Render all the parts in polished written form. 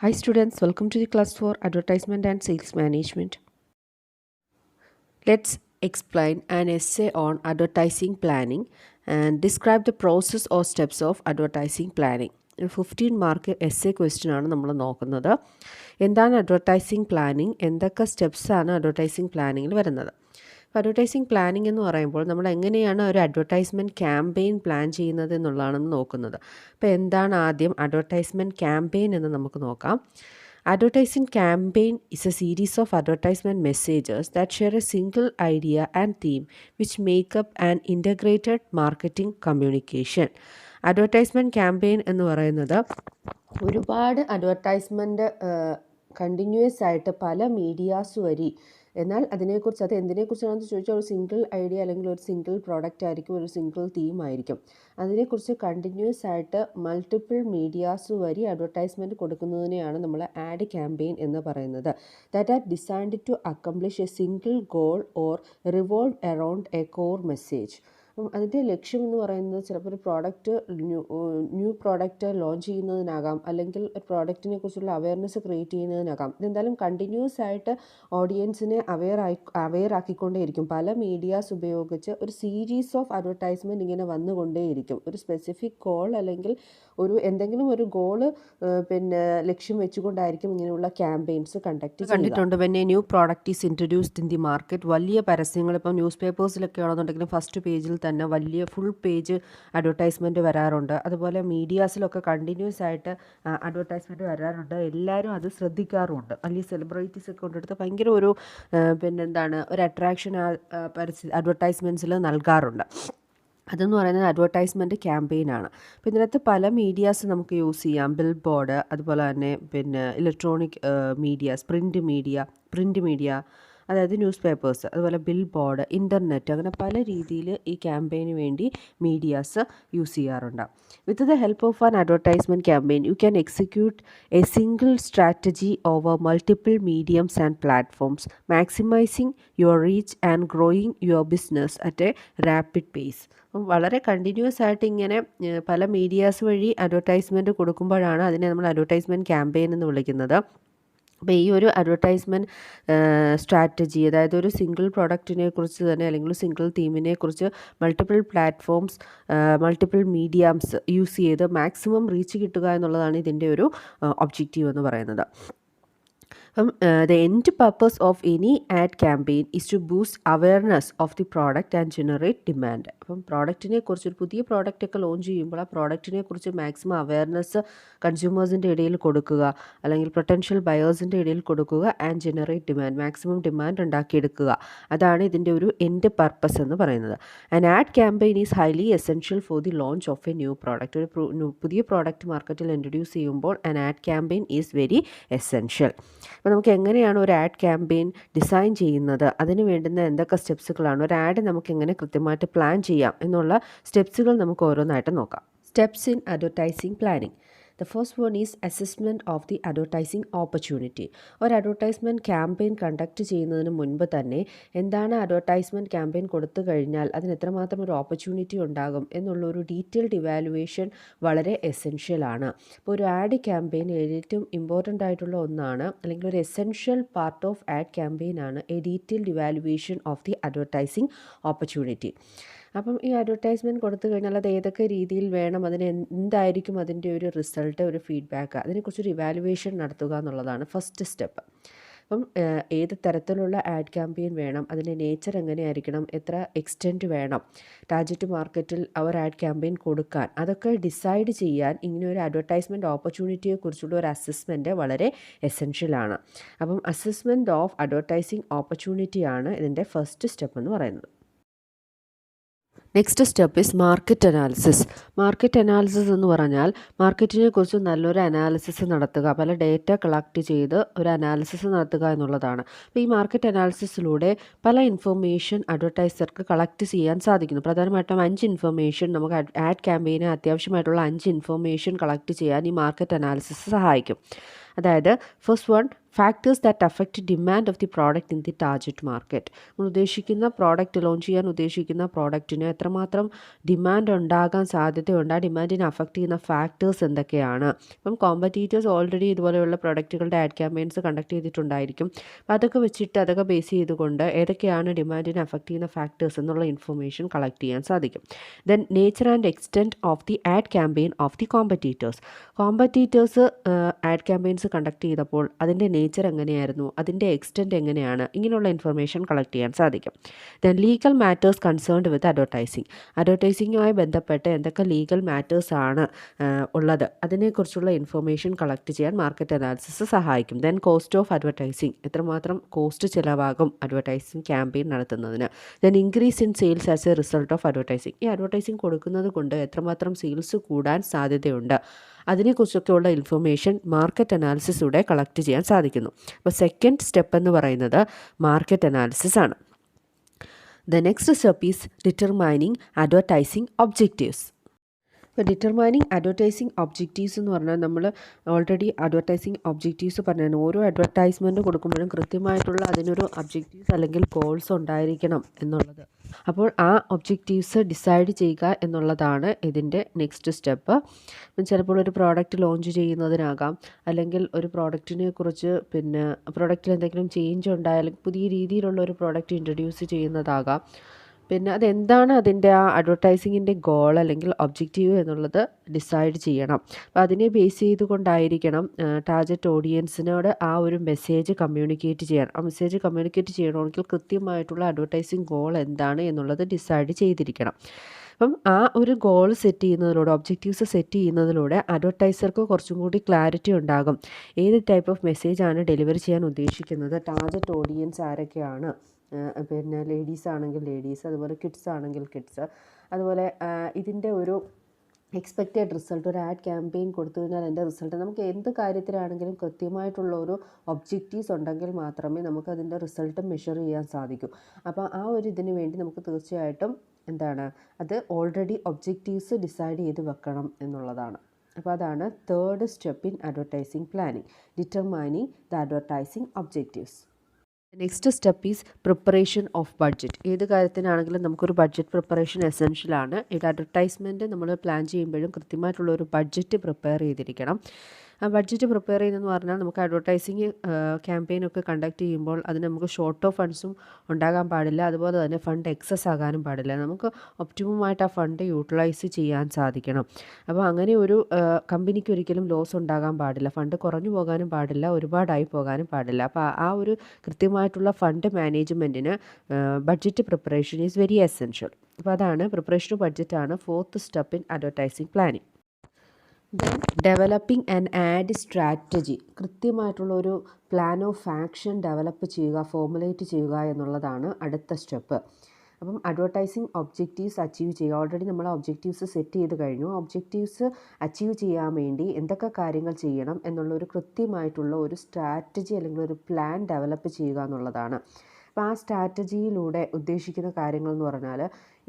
Hi students, welcome to the class for Advertisement and Sales Management. Let's explain an essay on advertising planning and describe the process or steps of advertising planning. ഒരു 15 mark essay question ആണ് നമ്മൾ നോക്കുന്നത്. എന്താണ് advertising planning, എന്തൊക്കെ സ്റ്റെപ്സാണ് advertising പ്ലാനിങ്ങിൽ വരുന്നത്. അപ്പോൾ advertising planning എന്ന് പറയുമ്പോൾ നമ്മൾ എങ്ങനെയാണ് ഒരു അഡ്വർടൈസ്മെൻറ്റ് ക്യാമ്പയിൻ പ്ലാൻ ചെയ്യുന്നത് എന്നുള്ളതാണ് നോക്കുന്നത്. അപ്പോൾ എന്താണ് ആദ്യം അഡ്വർടൈസ്മെൻറ്റ് ക്യാമ്പയിൻ എന്ന് നമുക്ക് നോക്കാം. Advertising campaign is a series of advertisement messages that share a single idea and theme which make up an integrated marketing communication. Advertisement campaign എന്ന് പറയുന്നത് ഒരുപാട് അഡ്വർടൈസ്മെൻറ്റ് കണ്ടിന്യൂസ് ആയിട്ട് പല മീഡിയാസ് വഴി, എന്നാൽ അതിനെക്കുറിച്ച് അത് എന്തിനെക്കുറിച്ചാണെന്ന് ചോദിച്ചാൽ ഒരു സിംഗിൾ ഐഡിയ അല്ലെങ്കിൽ ഒരു സിംഗിൾ പ്രോഡക്റ്റ് ആയിരിക്കും, ഒരു സിംഗിൾ തീം ആയിരിക്കും. അതിനെക്കുറിച്ച് കണ്ടിന്യൂസ് ആയിട്ട് മൾട്ടിപ്പിൾ മീഡിയാസ് വഴി അഡ്വർടൈസ്മെൻറ്റ് കൊടുക്കുന്നതിനെയാണ് നമ്മൾ ആഡ് ക്യാമ്പയിൻ എന്ന് പറയുന്നത്. That are designed to accomplish a single goal or revolve around a core message. അതിൻ്റെ ലക്ഷ്യം എന്ന് പറയുന്നത് ചിലപ്പോൾ ഒരു പ്രോഡക്റ്റ് ന്യൂ പ്രോഡക്റ്റ് ലോഞ്ച് ചെയ്യുന്നതിനാകാം, അല്ലെങ്കിൽ ഒരു പ്രോഡക്റ്റിനെ കുറിച്ചുള്ള അവയർനെസ് ക്രിയേറ്റ് ചെയ്യുന്നതിനാകാം. ഇതെന്തായാലും കണ്ടിന്യൂസ് ആയിട്ട് ഓഡിയൻസിനെ അവെയർ ആക്കിക്കൊണ്ടേയിരിക്കും. പല മീഡിയാസ് ഉപയോഗിച്ച് ഒരു സീരീസ് ഓഫ് അഡ്വർടൈസ്മെൻറ്റ് ഇങ്ങനെ വന്നുകൊണ്ടേയിരിക്കും. ഒരു സ്പെസിഫിക് ഗോൾ അല്ലെങ്കിൽ എന്തെങ്കിലും ഒരു ഗോള് ലക്ഷ്യം വെച്ചുകൊണ്ടായിരിക്കും ഇങ്ങനെയുള്ള ക്യാമ്പയിൻസ് കണ്ടിട്ടുണ്ട്. When A new product is introduced in the market, വലിയ പരസ്യങ്ങൾ ഇപ്പം ന്യൂസ് പേപ്പേഴ്സിലൊക്കെ ആണെന്നുണ്ടെങ്കിലും ഫസ്റ്റ് പേജിൽ തന്നെ വലിയ ഫുൾ പേജ് അഡ്വർടൈസ്മെൻറ്റ് വരാറുണ്ട്. അതുപോലെ മീഡിയാസിലൊക്കെ കണ്ടിന്യൂസ് ആയിട്ട് അഡ്വർടൈസ്മെൻറ്റ് വരാറുണ്ട്. എല്ലാവരും അത് ശ്രദ്ധിക്കാറുമുണ്ട്. വലിയ സെലിബ്രിറ്റീസ് ഒക്കെ കൊണ്ടെടുത്ത് ഭയങ്കര ഒരു ഒരു അട്രാക്ഷൻ അഡ്വർടൈസ്മെൻറ്റ്സിൽ നൽകാറുണ്ട്. അതെന്ന് പറയുന്നത് അഡ്വർടൈസ്മെൻറ്റ് ക്യാമ്പയിനാണ്. അപ്പോൾ ഇതിനകത്ത് പല മീഡിയാസ് നമുക്ക് യൂസ് ചെയ്യാം. ബിൽ ബോർഡ്, അതുപോലെ തന്നെ ഇലക്ട്രോണിക് മീഡിയാസ്, പ്രിൻറ്റ് മീഡിയ അതായത് ന്യൂസ് പേപ്പേഴ്സ്, അതുപോലെ ബിൽ ബോർഡ്, ഇൻ്റർനെറ്റ്, അങ്ങനെ പല രീതിയിൽ ഈ ക്യാമ്പയിന് വേണ്ടി മീഡിയാസ് യൂസ് ചെയ്യാറുണ്ട്. With the help of an advertisement campaign you can execute A single strategy over multiple mediums and platforms, maximising your reach and growing your business at A rapid pace. വളരെ continuous ആയിട്ട് ഇങ്ങനെ പല medias വഴി advertisement കൊടുക്കുമ്പോഴാണ് അതിനെ നമ്മൾ advertisement campaign എന്ന് വിളിക്കുന്നത്. അപ്പോൾ ഈ ഒരു അഡ്വർടൈസ്മെൻറ്റ് സ്ട്രാറ്റജി, അതായത് ഒരു സിംഗിൾ പ്രോഡക്റ്റിനെ കുറിച്ച് തന്നെ അല്ലെങ്കിൽ സിംഗിൾ തീമിനെ കുറിച്ച് multiple platforms, multiple mediums use ചെയ്ത് മാക്സിമം റീച്ച് കിട്ടുക എന്നുള്ളതാണ് ഇതിൻ്റെ ഒരു ഒബ്ജക്റ്റീവ് എന്ന് പറയുന്നത്. അപ്പം the end purpose of any ad campaign is to boost awareness of the product and generate demand. അപ്പം പ്രോഡക്റ്റിനെ കുറിച്ച് ഒരു പുതിയ പ്രോഡക്റ്റൊക്കെ ലോഞ്ച് ചെയ്യുമ്പോൾ ആ പ്രോഡക്റ്റിനെ കുറിച്ച് മാക്സിമം അവയർനെസ് കൺസ്യൂമേഴ്സിൻ്റെ ഇടയിൽ കൊടുക്കുക, അല്ലെങ്കിൽ പൊട്ടൻഷ്യൽ ബയേഴ്സിൻ്റെ ഇടയിൽ കൊടുക്കുക, and generate demand, maximum demand ഉണ്ടാക്കിയെടുക്കുക. അതാണ് ഇതിൻ്റെ ഒരു എൻഡ് പർപ്പസ് എന്ന് പറയുന്നത്. An ad campaign is highly essential for the launch of A new product. ഒരു പുതിയ പ്രോഡക്റ്റ് മാർക്കറ്റിൽ ഇൻട്രൊഡ്യൂസ് ചെയ്യുമ്പോൾ an ad campaign is very essential. അപ്പോൾ നമുക്ക് എങ്ങനെയാണ് ഒരു ആഡ് ക്യാമ്പയിൻ ഡിസൈൻ ചെയ്യുന്നത്, അതിന് വേണ്ടുന്ന എന്തൊക്കെ സ്റ്റെപ്സുകളാണ്, ഒരു ആഡ് നമുക്ക് എങ്ങനെ കൃത്യമായിട്ട് പ്ലാൻ ചെയ്യാം എന്നുള്ള സ്റ്റെപ്സുകൾ നമുക്ക് ഓരോന്നായിട്ട് നോക്കാം. Steps in advertising planning. The first one is assessment of the advertising opportunity. ഒരു അഡ്വർടൈസ്മെൻറ്റ് ക്യാമ്പയിൻ കണ്ടക്ട് ചെയ്യുന്നതിന് മുൻപ് തന്നെ എന്താണ് അഡ്വർടൈസ്മെൻറ്റ് ക്യാമ്പയിൻ കൊടുത്തു കഴിഞ്ഞാൽ അതിന് എത്രമാത്രം ഒരു ഓപ്പർച്യൂണിറ്റി ഉണ്ടാകും എന്നുള്ളൊരു ഡീറ്റെയിൽഡ് ഇവാലുവേഷൻ വളരെ എസെൻഷ്യലാണ്. അപ്പോൾ ഒരു ആഡ് ക്യാമ്പയിൻ ഏറ്റവും ഇമ്പോർട്ടൻ്റ് ആയിട്ടുള്ള ഒന്നാണ്, അല്ലെങ്കിൽ ഒരു essential part of ad campaign ആണ് a detailed evaluation of the advertising opportunity. അപ്പം ഈ അഡ്വർടൈസ്മെൻറ്റ് കൊടുത്തു കഴിഞ്ഞാൽ അത് ഏതൊക്കെ രീതിയിൽ വേണം, അതിന് എന്തായിരിക്കും അതിൻ്റെ ഒരു റിസൾട്ട്, ഒരു ഫീഡ്ബാക്ക്, അതിനെക്കുറിച്ചൊരു ഇവാലുവേഷൻ നടത്തുക എന്നുള്ളതാണ് ഫസ്റ്റ് സ്റ്റെപ്പ്. അപ്പം ഏത് തരത്തിലുള്ള ആഡ് ക്യാമ്പയിൻ വേണം, അതിൻ്റെ നേച്ചർ എങ്ങനെയായിരിക്കണം, എത്ര എക്സ്റ്റെൻറ്റ് വേണം ടാർഗറ്റ് മാർക്കറ്റിൽ അവർ ആഡ് ക്യാമ്പയിൻ കൊടുക്കാൻ, അതൊക്കെ ഡിസൈഡ് ചെയ്യാൻ ഇങ്ങനെ ഒരു അഡ്വർടൈസ്മെൻറ്റ് ഓപ്പർച്യൂണിറ്റിയെക്കുറിച്ചുള്ള ഒരു അസസ്മെൻറ്റ് വളരെ എസെൻഷ്യലാണ്. അപ്പം അസസ്മെൻറ്റ് ഓഫ് അഡ്വർടൈസിങ് ഓപ്പർച്യൂണിറ്റിയാണ് ഇതിൻ്റെ ഫസ്റ്റ് സ്റ്റെപ്പ് എന്ന് പറയുന്നത്. Next step is market analysis. Market analysis എന്ന് പറഞ്ഞാൽ മാർക്കറ്റിനെ കുറിച്ച് നല്ലൊരു അനാലിസിസ് നടത്തുക, പല ഡേറ്റ കളക്ട് ചെയ്ത് ഒരു അനാലിസിസ് നടത്തുക എന്നുള്ളതാണ്. അപ്പോൾ ഈ മാർക്കറ്റ് അനാലിസിസിലൂടെ പല ഇൻഫർമേഷൻ അഡ്വർടൈസർക്ക് കളക്ട് ചെയ്യാൻ സാധിക്കുന്നു. പ്രധാനമായിട്ടും 5 ഇൻഫർമേഷൻ, നമുക്ക് ആഡ് ക്യാമ്പയിന് അത്യാവശ്യമായിട്ടുള്ള 5 ഇൻഫർമേഷൻ കളക്ട് ചെയ്യാൻ ഈ മാർക്കറ്റ് അനാലിസിസ് സഹായിക്കും. അതായത് first one, factors that affect demand of the product in the target market. നമ്മൾ ഉദ്ദേശിക്കുന്ന പ്രോഡക്റ്റ് ലോഞ്ച് ചെയ്യാൻ ഉദ്ദേശിക്കുന്ന പ്രോഡക്റ്റിന് എത്രമാത്രം ഡിമാൻഡ് ഉണ്ടാകാൻ സാധ്യതയുണ്ട്, ആ ഡിമാൻഡിനെ അഫക്റ്റ് ചെയ്യുന്ന ഫാക്ടേഴ്സ് എന്തൊക്കെയാണ്. ഇപ്പം കോമ്പറ്റീറ്റേഴ്സ് ഓൾറെഡി ഇതുപോലെയുള്ള പ്രൊഡക്റ്റുകളുടെ ആഡ് ക്യാമ്പയിൻസ് കണ്ടക്ട് ചെയ്തിട്ടുണ്ടായിരിക്കും. അപ്പോൾ അതൊക്കെ വെച്ചിട്ട് അതൊക്കെ ബേസ് ചെയ്തുകൊണ്ട് ഏതൊക്കെയാണ് ഡിമാൻഡിനെ അഫക്റ്റ് ചെയ്യുന്ന ഫാക്ടേഴ്സ് എന്നുള്ള ഇൻഫർമേഷൻ കളക്ട് ചെയ്യാൻ സാധിക്കും. Then nature and extent of the ad campaign of the competitors. Competitors add campaigns conduct ചെയ്തപ്പോൾ അതിൻ്റെ നേച്ചർ എങ്ങനെയായിരുന്നു, അതിൻ്റെ എക്സ്റ്റെൻറ്റ് എങ്ങനെയാണ്, ഇങ്ങനെയുള്ള ഇൻഫർമേഷൻ കളക്ട് ചെയ്യാൻ സാധിക്കും. Then legal matters concerned with advertising. അഡ്വർടൈസിങ്ങുമായി ബന്ധപ്പെട്ട് എന്തൊക്കെ ലീഗൽ മാറ്റേഴ്സ് ആണ് ഉള്ളത് അതിനെക്കുറിച്ചുള്ള ഇൻഫർമേഷൻ കളക്ട് ചെയ്യാൻ മാർക്കറ്റ് അനാലിസിസ് സഹായിക്കും. Then cost of advertising. എത്രമാത്രം കോസ്റ്റ് ചിലവാകും അഡ്വർടൈസിങ് ക്യാമ്പയിൻ നടത്തുന്നതിന്. Then increase in sales as a result of advertising. ഈ അഡ്വർടൈസിങ് കൊടുക്കുന്നത് കൊണ്ട് എത്രമാത്രം സെയിൽസ് കൂടാൻ സാധ്യതയുണ്ട്, അതിനെക്കുറിച്ചൊക്കെയുള്ള ഇൻഫർമേഷൻ മാർക്കറ്റ് അനാലിസിസിലൂടെ കളക്ട് ചെയ്യാൻ സാധിക്കുന്നു. അപ്പോൾ സെക്കൻഡ് സ്റ്റെപ്പ് എന്ന് പറയുന്നത് മാർക്കറ്റ് അനാലിസിസ് ആണ്. The next step is determining advertising objectives. ഇപ്പോൾ ഡിറ്റർമൈനിങ് അഡ്വർടൈസിങ് ഒബ്ജക്റ്റീവ്സ് എന്ന് പറഞ്ഞാൽ നമ്മൾ ഓൾറെഡി അഡ്വർടൈസിങ് ഒബ്ജക്റ്റീവ്സ് പറഞ്ഞാൽ ഓരോ അഡ്വർടൈസ്മെൻറ്റ് കൊടുക്കുമ്പോഴും കൃത്യമായിട്ടുള്ള അതിനൊരു ഒബ്ജക്റ്റീവ്സ് അല്ലെങ്കിൽ ഗോൾസ് ഉണ്ടായിരിക്കണം എന്നുള്ളത്. അപ്പോൾ ആ ഒബ്ജക്റ്റീവ്സ് ഡിസൈഡ് ചെയ്യുക എന്നുള്ളതാണ് ഇതിൻ്റെ നെക്സ്റ്റ് സ്റ്റെപ്പ്. ചിലപ്പോൾ ഒരു പ്രോഡക്റ്റ് ലോഞ്ച് ചെയ്യുന്നതിനാകാം, അല്ലെങ്കിൽ ഒരു പ്രോഡക്റ്റിനെ കുറിച്ച് പ്രോഡക്റ്റിൽ എന്തെങ്കിലും ചേഞ്ച് ഉണ്ടായാലും പുതിയ രീതിയിലുള്ള ഒരു പ്രോഡക്റ്റ് ഇൻട്രൊഡ്യൂസ് ചെയ്യുന്നതാകാം. പിന്നെ അതെന്താണ് അതിൻ്റെ ആ അഡ്വർടൈസിങ്ങിൻ്റെ ഗോൾ അല്ലെങ്കിൽ ഒബ്ജക്റ്റീവ് എന്നുള്ളത് ഡിസൈഡ് ചെയ്യണം. അപ്പോൾ അതിനെ ബേസ് ചെയ്തുകൊണ്ടായിരിക്കണം ടാർഗറ്റ് ഓഡിയൻസിനോട് ആ ഒരു മെസ്സേജ് കമ്മ്യൂണിക്കേറ്റ് ചെയ്യാൻ. ആ മെസ്സേജ് കമ്മ്യൂണിക്കേറ്റ് ചെയ്യണമെങ്കിൽ കൃത്യമായിട്ടുള്ള അഡ്വർടൈസിങ് ഗോൾ എന്താണ് എന്നുള്ളത് ഡിസൈഡ് ചെയ്തിരിക്കണം. അപ്പം ആ ഒരു ഗോൾ സെറ്റ് ചെയ്യുന്നതിലൂടെ, ഒബ്ജക്റ്റീവ്സ് സെറ്റ് ചെയ്യുന്നതിലൂടെ അഡ്വർടൈസർക്ക് കുറച്ചും കൂടി ക്ലാരിറ്റി ഉണ്ടാകും. ഏത് ടൈപ്പ് ഓഫ് മെസ്സേജാണ് ഡെലിവറി ചെയ്യാൻ ഉദ്ദേശിക്കുന്നത്, ടാർഗറ്റ് ഓഡിയൻസ് ആരൊക്കെയാണ്, ലേഡീസ് ആണെങ്കിൽ ലേഡീസ്, അതുപോലെ കിഡ്സ് ആണെങ്കിൽ കിഡ്സ്, അതുപോലെ ഇതിൻ്റെ ഒരു എക്സ്പെക്റ്റഡ് റിസൾട്ട്. ഒരു ആഡ് ക്യാമ്പയിൻ കൊടുത്തു കഴിഞ്ഞാൽ അതിൻ്റെ റിസൾട്ട് നമുക്ക് എന്ത് കാര്യത്തിലാണെങ്കിലും കൃത്യമായിട്ടുള്ള ഒരു ഒബ്ജക്റ്റീവ്സ് ഉണ്ടെങ്കിൽ മാത്രമേ നമുക്കതിൻ്റെ റിസൾട്ട് മെഷർ ചെയ്യാൻ സാധിക്കൂ. അപ്പോൾ ആ ഒരു ഇതിന് വേണ്ടി നമുക്ക് തീർച്ചയായിട്ടും അത് ഓൾറെഡി ഒബ്ജക്റ്റീവ്സ് ഡിസൈഡ് ചെയ്ത് വെക്കണം എന്നുള്ളതാണ്. അപ്പോൾ അതാണ് third step in advertising planning, determining the advertising objectives. Next step is preparation of budget. ഏത് കാര്യത്തിനാണെങ്കിലും നമുക്കൊരു ബഡ്ജറ്റ് പ്രിപ്പറേഷൻ എസെൻഷ്യലാണ്. ഇത് അഡ്വർടൈസ്മെൻറ്റ് നമ്മൾ പ്ലാൻ ചെയ്യുമ്പോഴും കൃത്യമായിട്ടുള്ള ഒരു ബഡ്ജറ്റ് പ്രിപ്പയർ ചെയ്തിരിക്കണം. ആ ബഡ്ജറ്റ് പ്രിപ്പയർ ചെയ്യുന്നതെന്ന് പറഞ്ഞാൽ നമുക്ക് അഡ്വർടൈസിങ് ക്യാമ്പയിനൊക്കെ കണ്ടക്ട് ചെയ്യുമ്പോൾ അതിന് നമുക്ക് ഷോർട്ട് ഓഫ് ഫണ്ട്സും ഉണ്ടാകാൻ പാടില്ല, അതുപോലെ തന്നെ ഫണ്ട് എക്സസ് ആകാനും പാടില്ല. നമുക്ക് ഒപ്റ്റിമമായിട്ട് ആ ഫണ്ട് യൂട്ടിലൈസ് ചെയ്യാൻ സാധിക്കണം. അപ്പോൾ അങ്ങനെ ഒരു കമ്പനിക്ക് ഒരിക്കലും ലോസ് ഉണ്ടാകാൻ പാടില്ല, ഫണ്ട് കുറഞ്ഞു പോകാനും പാടില്ല, ഒരുപാടായി പോകാനും പാടില്ല. അപ്പോൾ ആ ഒരു കൃത്യമായിട്ടുള്ള ഫണ്ട് മാനേജ്മെൻറ്റിന് budget preparation is very essential. അപ്പോൾ അതാണ് പ്രിപ്പറേഷൻ ഓഫ് ബഡ്ജറ്റാണ് fourth step in advertising planning. Then developing and ad strategy. കൃത്യമായിട്ടുള്ളൊരു പ്ലാൻ ഓഫ് ആക്ഷൻ ഡെവലപ്പ് ചെയ്യുക, ഫോർമുലേറ്റ് ചെയ്യുക എന്നുള്ളതാണ് അടുത്ത സ്റ്റെപ്പ്. അപ്പം അഡ്വർടൈസിങ് ഒബ്ജക്റ്റീവ്സ് അച്ചീവ് ചെയ്യുക. ഓൾറെഡി നമ്മൾ ഒബ്ജക്റ്റീവ്സ് സെറ്റ് ചെയ്ത് കഴിഞ്ഞു. ഒബ്ജക്റ്റീവ്സ് അച്ചീവ് ചെയ്യാൻ വേണ്ടി എന്തൊക്കെ കാര്യങ്ങൾ ചെയ്യണം എന്നുള്ളൊരു കൃത്യമായിട്ടുള്ള ഒരു സ്ട്രാറ്റജി അല്ലെങ്കിൽ ഒരു പ്ലാൻ ഡെവലപ്പ് ചെയ്യുക എന്നുള്ളതാണ്. അപ്പോൾ ആ സ്ട്രാറ്റജിയിലൂടെ ഉദ്ദേശിക്കുന്ന കാര്യങ്ങൾ എന്ന് പറഞ്ഞാൽ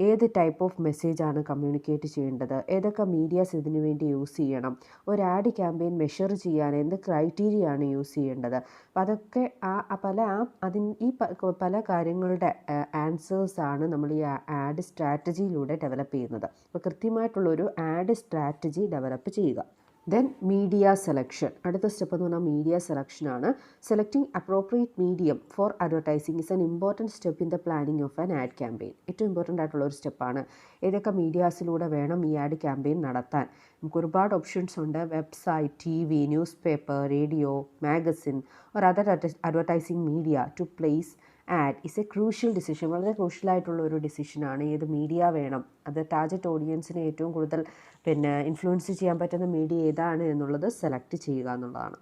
ഏത് ടൈപ്പ് ഓഫ് മെസ്സേജാണ് കമ്മ്യൂണിക്കേറ്റ് ചെയ്യേണ്ടത്, ഏതൊക്കെ മീഡിയാസ് ഇതിനു വേണ്ടി യൂസ് ചെയ്യണം, ഒരു ആഡ് ക്യാമ്പയിൻ മെഷർ ചെയ്യാൻ എന്ത് ക്രൈറ്റീരിയ ആണ് യൂസ് ചെയ്യേണ്ടത്. അപ്പോൾ അതൊക്കെ പല കാര്യങ്ങളുടെ ആൻസേഴ്സാണ് നമ്മൾ ഈ ആഡ് സ്ട്രാറ്റജിയിലൂടെ ഡെവലപ്പ് ചെയ്യുന്നത്. അപ്പോൾ കൃത്യമായിട്ടുള്ളൊരു ആഡ് സ്ട്രാറ്റജി ഡെവലപ്പ് ചെയ്യുക. Then media selection. അടുത്ത സ്റ്റെപ്പ് എന്ന് പറഞ്ഞാൽ മീഡിയ സെലക്ഷനാണ്. Selecting appropriate medium for advertising is an important step in the planning of an ad campaign. ഏറ്റവും ഇമ്പോർട്ടൻ്റ് ആയിട്ടുള്ള ഒരു സ്റ്റെപ്പാണ്. ഏതൊക്കെ മീഡിയാസിലൂടെ വേണം ഈ ആഡ് ക്യാമ്പയിൻ നടത്താൻ. നമുക്ക് ഒരുപാട് ഓപ്ഷൻസ് ഉണ്ട്. Website, TV, newspaper, radio, magazine or other advertising media to place ad is a crucial decision. വളരെ ക്രൂഷ്യലായിട്ടുള്ള ഒരു ഡിസിഷനാണ്. ഏത് മീഡിയ വേണം, അത് ടാർഗറ്റ് ഓഡിയൻസിനെ ഏറ്റവും കൂടുതൽ ഇൻഫ്ലുവൻസ് ചെയ്യാൻ പറ്റുന്ന മീഡിയ ഏതാണ് എന്നുള്ളത് സെലക്ട് ചെയ്യുക എന്നുള്ളതാണ്.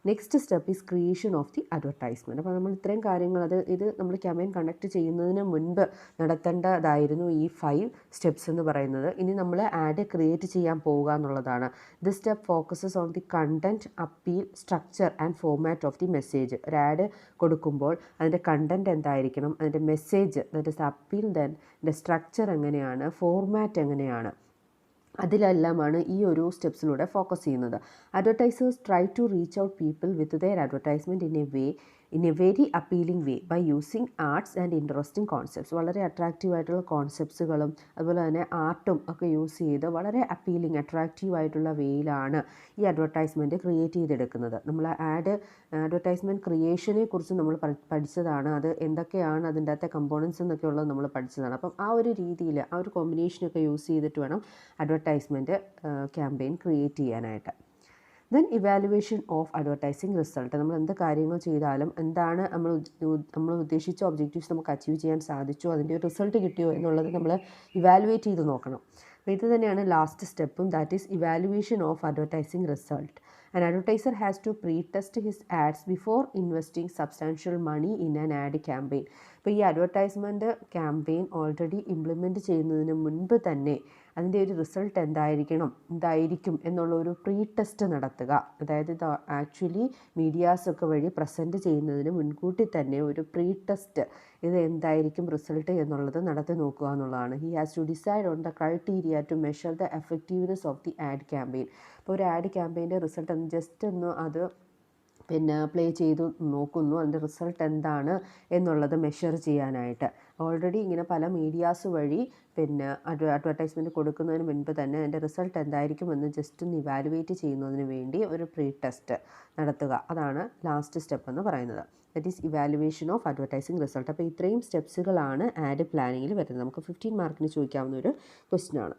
Next step is creation of the advertisement. അപ്പോൾ നമ്മൾ ഇത്രയും കാര്യങ്ങൾ ഇത് നമ്മൾ ക്യാമ്പയിൻ കണ്ടക്ട് ചെയ്യുന്നതിന് മുൻപ് നടത്തേണ്ടതായിരുന്നു ഈ 5 സ്റ്റെപ്സ് എന്ന് പറയുന്നത്. ഇനി നമ്മൾ ആഡ് ക്രിയേറ്റ് ചെയ്യാൻ പോവുക എന്നുള്ളതാണ്. This step focuses on the content, appeal, structure and format of the message. ഒരു ആഡ് കൊടുക്കുമ്പോൾ അതിൻ്റെ കണ്ടൻറ്റ് എന്തായിരിക്കണം, അതിൻ്റെ message, that is appeal, then അതിൻ്റെ സ്ട്രക്ചർ എങ്ങനെയാണ്, ഫോർമാറ്റ് എങ്ങനെയാണ്, അതിലെല്ലാമാണ് ഈ ഒരു സ്റ്റെപ്സിലൂടെ ഫോക്കസ് ചെയ്യുന്നത്. Advertisers try to reach out people with their advertisement in a very appealing way by using arts and interesting concepts. വളരെ അട്രാക്റ്റീവ് ആയിട്ടുള്ള കോൺസെപ്റ്റ്സുകളും അതുപോലെ തന്നെ ആർട്ടും ഒക്കെ യൂസ് ചെയ്ത് വളരെ അപ്പീലിംഗ് അട്രാക്റ്റീവ് ആയിട്ടുള്ള വേയിലാണ് ഈ അഡ്വർടൈസ്മെൻറ്റ് ക്രിയേറ്റ് ചെയ്തെടുക്കുന്നത്. നമ്മൾ അഡ്വർടൈസ്മെൻറ്റ് ക്രിയേഷനെ കുറിച്ച് നമ്മൾ പഠിച്ചതാണ്. അത് എന്തൊക്കെയാണ് അതിൻ്റെ അകത്തെ കമ്പോണൻസ് എന്നൊക്കെ ഉള്ളത് നമ്മൾ പഠിച്ചതാണ്. അപ്പം ആ ഒരു രീതിയിൽ ആ ഒരു കോമ്പിനേഷനൊക്കെ യൂസ് ചെയ്തിട്ട് വേണം അഡ്വർടൈസ്മെൻറ്റ് ക്യാമ്പയിൻ ക്രിയേറ്റ് ചെയ്യാനായിട്ട്. Then evaluation of advertising result. നമ്മൾ എന്ത് കാര്യങ്ങൾ ചെയ്താലും എന്താണ് നമ്മൾ ഉദ്ദേശിച്ച ഒബ്ജക്റ്റീവ്സ് നമുക്ക് അച്ചീവ് ചെയ്യാൻ സാധിച്ചോ, അതിൻ്റെ ഒരു റിസൾട്ട് കിട്ടിയോ എന്നുള്ളത് നമ്മൾ ഇവാലുവേറ്റ് ചെയ്ത് നോക്കണം. അപ്പോൾ ഇത് തന്നെയാണ് ലാസ്റ്റ് സ്റ്റെപ്പും, that is evaluation of advertising result. An advertiser has to pre-test his ads before investing substantial money in an ad campaign. അപ്പോൾ ഈ അഡ്വർടൈസ്മെൻറ്റ് ക്യാമ്പയിൻ ഓൾറെഡി ഇംപ്ലിമെൻറ്റ് ചെയ്യുന്നതിന് മുൻപ് തന്നെ അതിൻ്റെ ഒരു റിസൾട്ട് എന്തായിരിക്കും എന്നുള്ള ഒരു പ്രീ ടെസ്റ്റ് നടത്തുക. അതായത് ഇത് ആക്ച്വലി മീഡിയാസൊക്കെ വഴി പ്രസൻറ്റ് ചെയ്യുന്നതിന് മുൻകൂട്ടി തന്നെ ഒരു പ്രീ ടെസ്റ്റ്, ഇത് എന്തായിരിക്കും റിസൾട്ട് എന്നുള്ളത് നടത്തി നോക്കുക എന്നുള്ളതാണ്. He has to decide on the criteria to measure the effectiveness of the ad campaign. അപ്പോൾ ഒരു ആഡ് ക്യാമ്പയിൻ്റെ റിസൾട്ട് ജസ്റ്റ് ഒന്ന് അത് പ്ലേ ചെയ്ത് നോക്കുന്നു, അതിൻ്റെ റിസൾട്ട് എന്താണ് എന്നുള്ളത് മെഷർ ചെയ്യാനായിട്ട്. ഓൾറെഡി ഇങ്ങനെ പല മീഡിയാസ് വഴി അഡ്വർടൈസ്മെൻറ്റ് കൊടുക്കുന്നതിന് മുൻപ് തന്നെ അതിൻ്റെ റിസൾട്ട് എന്തായിരിക്കുമെന്ന് ജസ്റ്റ് ഒന്ന് ഇവാലുവേറ്റ് ചെയ്യുന്നതിന് വേണ്ടി ഒരു പ്രീ ടെസ്റ്റ് നടത്തുക. അതാണ് ലാസ്റ്റ് സ്റ്റെപ്പ് എന്ന് പറയുന്നത്. That is evaluation of advertising result. അപ്പോൾ ഇത്രയും സ്റ്റെപ്സുകളാണ് ആഡ് പ്ലാനിങ്ങിൽ വരുന്നത്. നമുക്ക് 15 മാർക്കിന് ചോദിക്കാവുന്ന ഒരു ക്വസ്റ്റ്യൻ ആണ്.